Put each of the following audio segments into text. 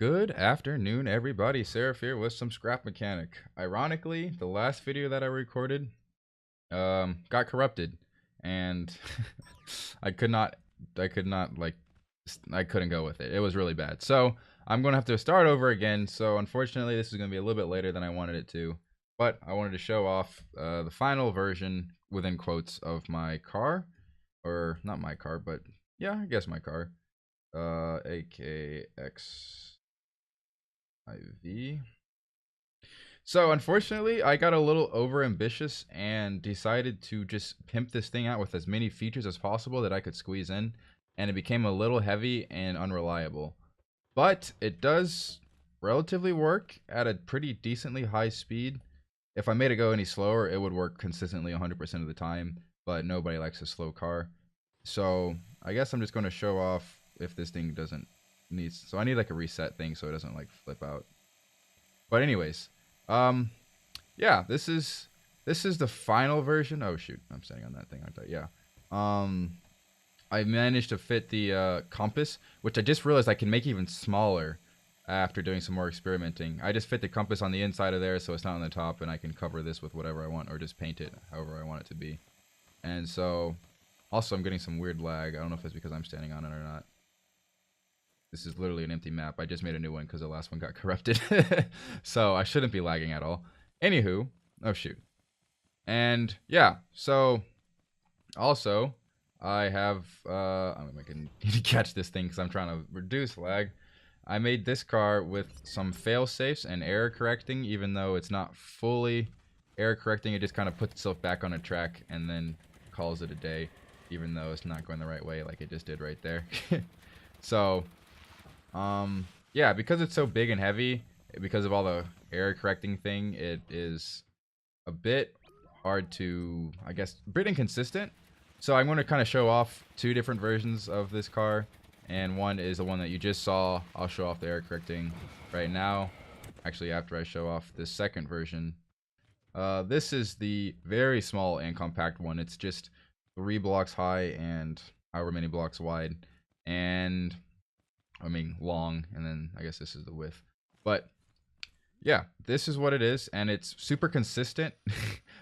Good afternoon, everybody. Seraph here with some scrap mechanic. Ironically, the last video that I recorded got corrupted, and I could not, I could not like, I couldn't go with it. It was really bad. So I'm gonna have to start over again. So unfortunately, this is gonna be a little bit later than I wanted it to, but I wanted to show off the final version within quotes of my car, or not my car, but yeah, I guess my car. AKX IV. So unfortunately, I got a little over ambitious and decided to just pimp this thing out with as many features as possible that I could squeeze in, and it became a little heavy and unreliable. But it does relatively work at a pretty decently high speed. If I made it go any slower, it would work consistently 100% of the time, but nobody likes a slow car. So I guess I'm just going to show off if this thing doesn't need. So I need like a reset thing so it doesn't like flip out. But anyways, yeah, this is the final version. Oh shoot, I'm standing on that thing, aren't I? Yeah. I managed to fit the compass, which I just realized I can make even smaller after doing some more experimenting. I just fit the compass on the inside of there so it's not on the top, and I can cover this with whatever I want or just paint it however I want it to be. And so also I'm getting some weird lag. I don't know if it's because I'm standing on it or not. This is literally an empty map. I just made a new one because the last one got corrupted. So I shouldn't be lagging at all. Anywho, oh shoot. And yeah, so also I have, I'm going to catch this thing because I'm trying to reduce lag. I made this car with some fail safes and error correcting, even though it's not fully error correcting. It just kind of puts itself back on a track and then calls it a day, even though it's not going the right way like it just did right there. So yeah, because it's so big and heavy, because of all the error correcting thing, it is a bit hard to, I guess, a bit inconsistent. So I'm going to kind of show off two different versions of this car, and one is the one that you just saw. I'll show off the error correcting right now, actually after I show off this second version. This is the very small and compact one. It's just 3 blocks high and however many blocks wide, and I mean long, and then I guess this is the width. But yeah, this is what it is, and it's super consistent.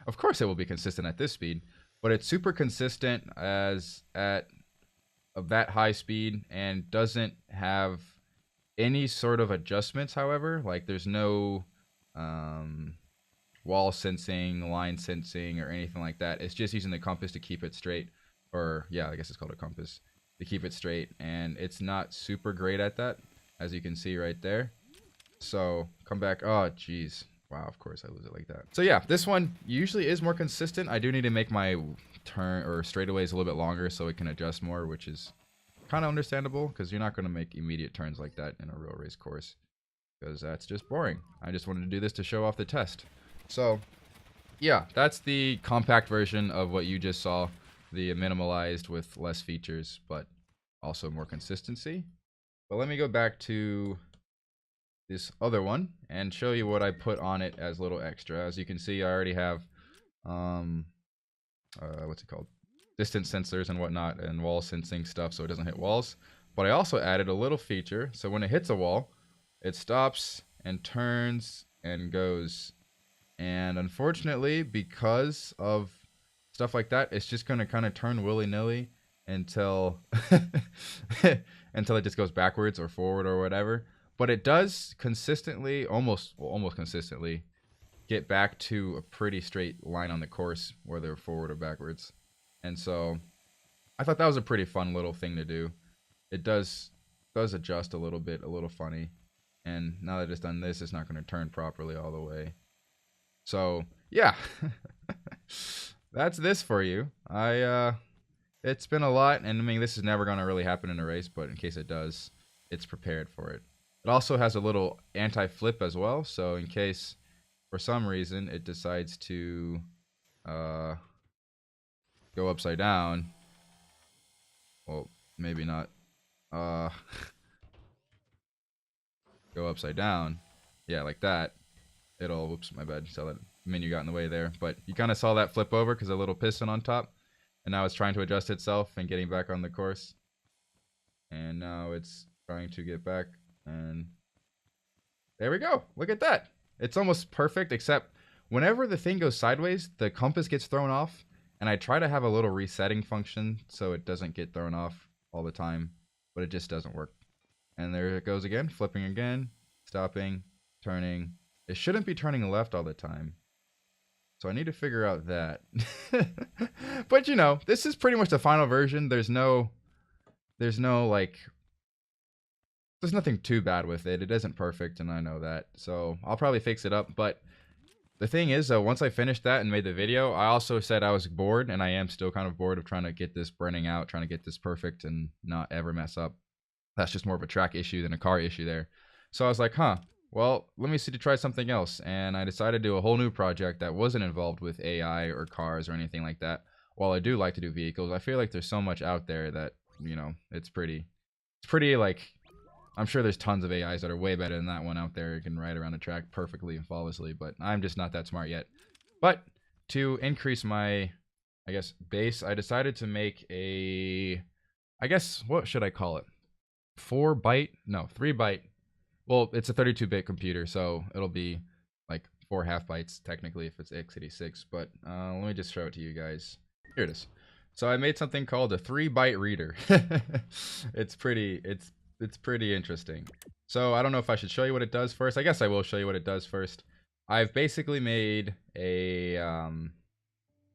Of course it will be consistent at this speed, but it's super consistent as at of that high speed and doesn't have any sort of adjustments. However, like there's no wall sensing, line sensing, or anything like that. It's just using the compass to keep it straight, or yeah, I guess it's called a compass, to keep it straight, and it's not super great at that, as you can see right there. So come back. Oh geez, wow, of course I lose it like that. So yeah, this one usually is more consistent. I do need to make my turn or straightaways a little bit longer so it can adjust more, which is kind of understandable because you're not going to make immediate turns like that in a real race course, because that's just boring. I just wanted to do this to show off the test. So yeah, that's the compact version of what you just saw, the minimalized with less features but also more consistency. But let me go back to this other one and show you what I put on it as little extra. As you can see, I already have what's it called, distance sensors and whatnot, and wall sensing stuff so it doesn't hit walls. But I also added a little feature so when it hits a wall, it stops and turns and goes. And unfortunately, because of stuff like that, it's just going to kind of turn willy-nilly until until it just goes backwards or forward or whatever. But it does consistently, almost consistently, get back to a pretty straight line on the course, whether forward or backwards. And so I thought that was a pretty fun little thing to do. It does adjust a little bit, a little funny. And now that it's done this, it's not going to turn properly all the way. So yeah, that's this for you. It's been a lot, and I mean this is never going to really happen in a race, but in case it does, it's prepared for it. It also has a little anti-flip as well, so in case for some reason it decides to go upside down, well, maybe not go upside down, yeah, like that, it'll, whoops, my bad, so that menu got in the way there, but you kind of saw that flip over because a little piston on top, and now it's trying to adjust itself and getting back on the course, and now it's trying to get back, and There we go. Look at that. It's almost perfect, except whenever the thing goes sideways, the compass gets thrown off. And I try to have a little resetting function so it doesn't get thrown off all the time, but it just doesn't work. And there it goes again, flipping again, stopping, turning. It shouldn't be turning left all the time. So I need to figure out that. But you know, this is pretty much the final version. There's nothing too bad with it. It isn't perfect, and I know that. So I'll probably fix it up. But the thing is, once I finished that and made the video, I also said I was bored, and I am still kind of bored of trying to get this burning out, trying to get this perfect and not ever mess up. That's just more of a track issue than a car issue there. So I was like, well, let me see to try something else. And I decided to do a whole new project that wasn't involved with AI or cars or anything like that. While I do like to do vehicles, I feel like there's so much out there that, you know, it's pretty like, I'm sure there's tons of AIs that are way better than that one out there. You can ride around a track perfectly and flawlessly, but I'm just not that smart yet. But to increase my, I guess, base, I decided to make a, I guess, what should I call it? 3 byte. Well, it's a 32-bit computer, so it'll be like 4 half bytes technically if it's x86. But let me just show it to you guys. Here it is. So I made something called a 3-byte reader. It's pretty interesting. So I don't know if I should show you what it does first. I guess I will show you what it does first. I've basically made a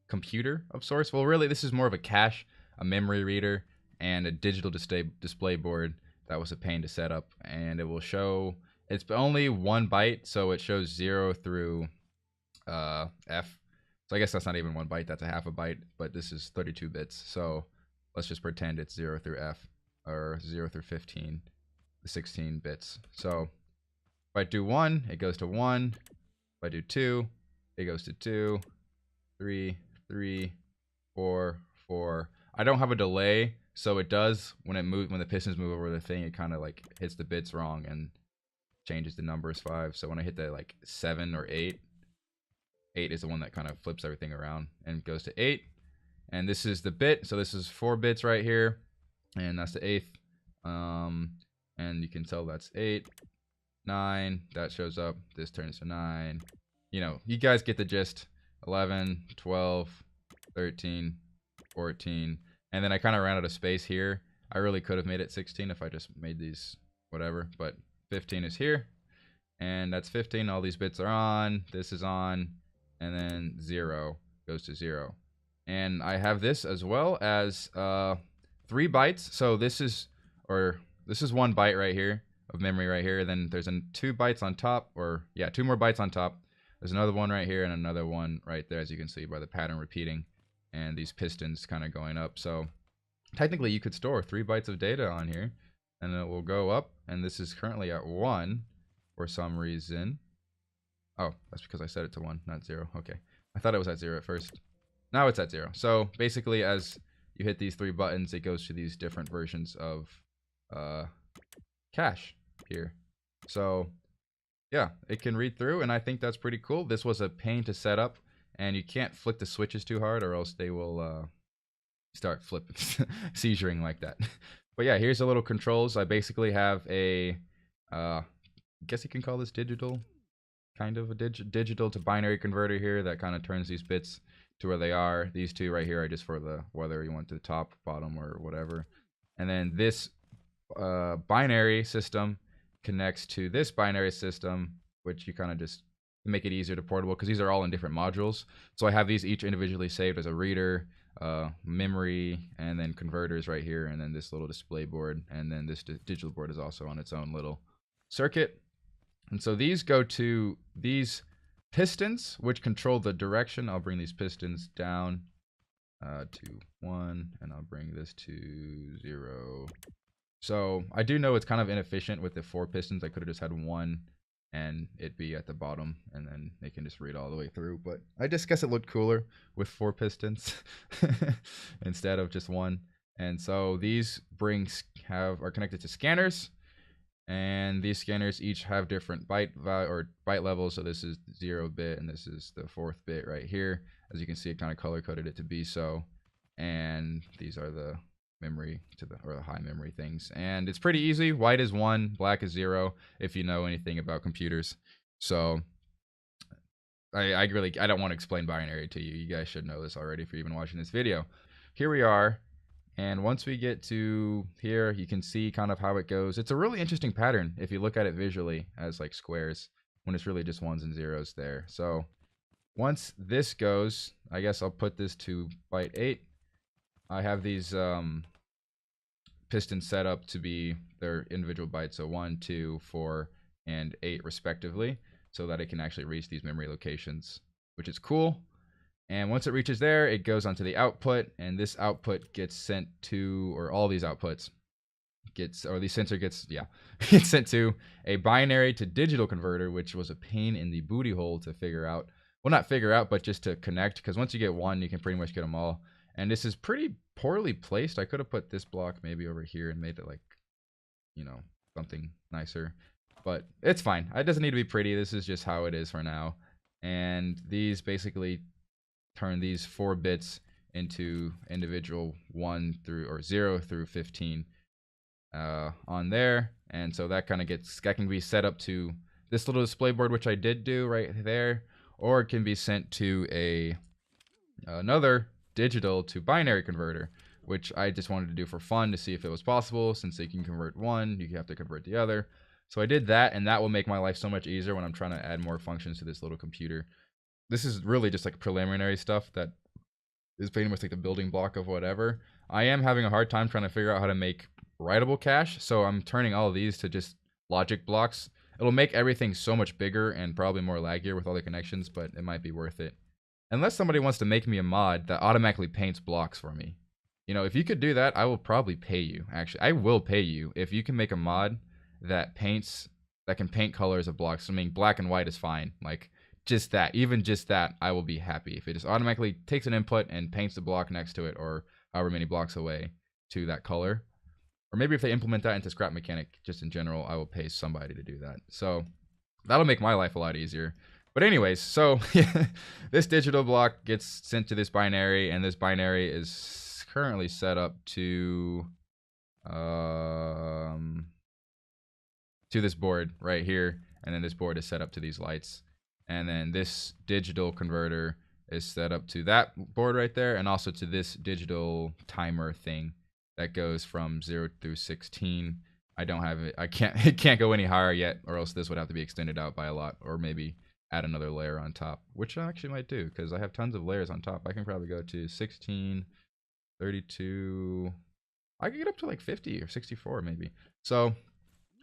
computer of sorts. Well, really, this is more of a cache, a memory reader, and a digital display board that was a pain to set up. And it will show, it's only 1 byte, so it shows 0 through F. So I guess that's not even 1 byte, that's a half a byte, but this is 32 bits. So let's just pretend it's 0 through F, or 0 through 15, the 16 bits. So if I do 1, it goes to 1. If I do 2, it goes to 2, 3, 3, 4, 4. I don't have a delay, so it does when the pistons move over the thing, it kind of like hits the bits wrong and changes the numbers 5. So when I hit the like 7 or 8, 8 is the one that kind of flips everything around and goes to 8. And this is the bit, so this is 4 bits right here, and that's the 8th. And you can tell that's 8, 9, that shows up, this turns to 9. You know, you guys get the gist. 11, 12, 13, 14. And then I kind of ran out of space here. I really could have made it 16 if I just made these whatever, but 15 is here. And that's 15. All these bits are on. This is on. And then 0 goes to 0. And I have this as well as 3 bytes. So this is 1 byte right here of memory right here. Then there's 2 bytes on top, or yeah, 2 more bytes on top. There's another one right here and another one right there, as you can see by the pattern repeating and these pistons kind of going up. So technically you could store 3 bytes of data on here and it will go up. And this is currently at 1 for some reason. Oh, that's because I set it to 1, not 0. Okay. I thought it was at 0 at first. Now it's at 0. So basically as you hit these 3 buttons, it goes to these different versions of cache here. So yeah, it can read through, and I think that's pretty cool. This was a pain to set up, and you can't flick the switches too hard or else they will start flipping, seizuring like that. But yeah, here's the little controls. I basically have a, I guess you can call this digital, kind of a digital to binary converter here that kind of turns these bits to where they are. These 2 right here are just for the, whether you want the top, bottom, or whatever. And then this binary system connects to this binary system, which you kind of just make it easier to portable because these are all in different modules. So I have these each individually saved as a reader, memory, and then converters right here, and then this little display board, and then this digital board is also on its own little circuit. And so these go to these pistons, which control the direction. I'll bring these pistons down to 1, and I'll bring this to 0. So I do know it's kind of inefficient with the 4 pistons. I could have just had 1 and it be at the bottom, and then they can just read all the way through. But I just guess it looked cooler with 4 pistons instead of just 1. And so these are connected to scanners, and these scanners each have different byte levels. So this is 0 bit, and this is the 4th bit right here. As you can see, it kind of color coded it to be so. And these are the memory to the or the high memory things. And it's pretty easy. White is 1, black is 0 if you know anything about computers. So I don't want to explain binary to you. You guys should know this already if you're even watching this video. Here we are. And once we get to here, you can see kind of how it goes. It's a really interesting pattern if you look at it visually as like squares when it's really just 1s and 0s there. So once this goes, I guess I'll put this to byte 8. I have these pistons set up to be their individual bytes, so 1, 2, 4, and 8 respectively, so that it can actually reach these memory locations, which is cool. And once it reaches there, it goes onto the output, and this output gets sent to, or all these outputs gets, or the sensor gets, gets sent to a binary to digital converter, which was a pain in the booty hole to figure out. Well, not figure out, but just to connect, because once you get one, you can pretty much get them all. And this is pretty poorly placed. I could have put this block maybe over here and made it like, you know, something nicer. But it's fine. It doesn't need to be pretty. This is just how it is for now. And these basically turn these 4 bits into individual 1 through, or 0 through 15 on there. And so that kind of gets, that can be set up to this little display board, which I did do right there, or it can be sent to another digital to binary converter, which I just wanted to do for fun to see if it was possible. Since they can convert one, you have to convert the other. So I did that, and that will make my life so much easier when I'm trying to add more functions to this little computer. This is really just like preliminary stuff that is pretty much like the building block of whatever. I am having a hard time trying to figure out how to make writable cache, so I'm turning all of these to just logic blocks. It'll make everything so much bigger and probably more laggier with all the connections, but it might be worth it. Unless somebody wants to make me a mod that automatically paints blocks for me. You know, if you could do that, I will probably pay you. Actually, I will pay you if you can make a mod that paints, that can paint colors of blocks. I mean, black and white is fine. Like, just that, even just that, I will be happy. If it just automatically takes an input and paints the block next to it, or however many blocks away to that color. Or maybe if they implement that into scrap mechanic, just in general, I will pay somebody to do that. So that'll make my life a lot easier. But anyways, so this digital block gets sent to this binary, and this binary is currently set up to this board right here, and then this board is set up to these lights, and then this digital converter is set up to that board right there, and also to this digital timer thing that goes from 0 through 16. I don't have it. It can't go any higher yet, or else this would have to be extended out by a lot, or maybe add another layer on top, which I actually might do because I have tons of layers on top. I can probably go to 16, 32. I could get up to like 50 or 64 maybe. So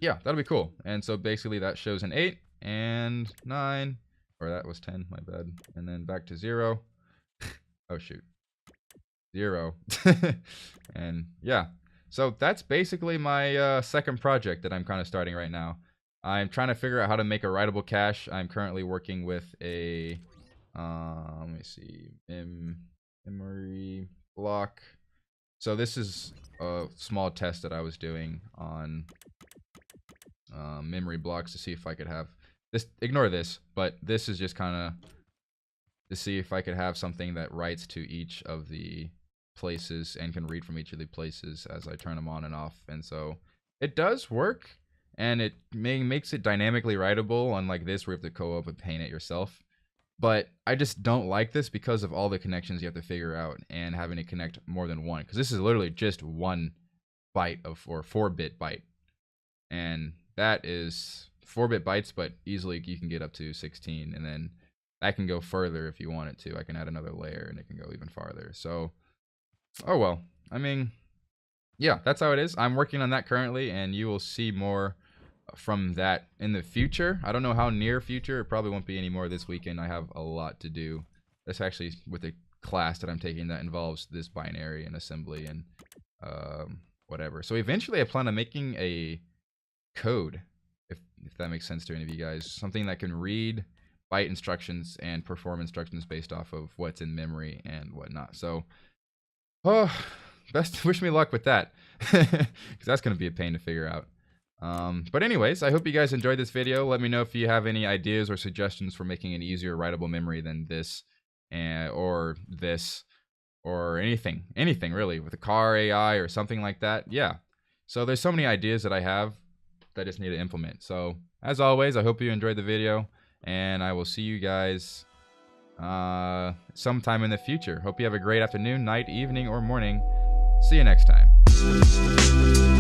yeah, that'll be cool. And so basically that shows an 8 and 9, or that was 10, my bad. And then back to 0. Oh shoot. 0. And yeah, so that's basically my second project that I'm kind of starting right now. I'm trying to figure out how to make a writable cache. I'm currently working with a let me see, memory block. So this is a small test that I was doing on memory blocks to see if I could have this. Ignore this, but this is just kind of to see if I could have something that writes to each of the places and can read from each of the places as I turn them on and off. And so it does work, and it makes it dynamically writable, unlike this where you have to go up and paint it yourself. But I just don't like this because of all the connections you have to figure out and having to connect more than one, because this is literally just 1 byte or 4-bit byte, and that is 4-bit bytes, but easily you can get up to 16, and then that can go further if you want it to. I can add another layer and it can go even farther. So oh well, I mean, yeah, that's how it is. I'm working on that currently, and you will see more from that in the future. I don't know how near future. It probably won't be any more this weekend. I have a lot to do. That's actually with a class that I'm taking that involves this binary and assembly and whatever. So eventually I plan on making a code, if that makes sense to any of you guys. Something that can read byte instructions and perform instructions based off of what's in memory and whatnot. So wish me luck with that, because that's going to be a pain to figure out. But anyways, I hope you guys enjoyed this video. Let me know if you have any ideas or suggestions for making an easier writable memory than this, or this, or anything really, with a car AI or something like that. Yeah. So there's so many ideas that I have that I just need to implement. So as always, I hope you enjoyed the video, and I will see you guys sometime in the future. Hope you have a great afternoon, night, evening, or morning. See you next time.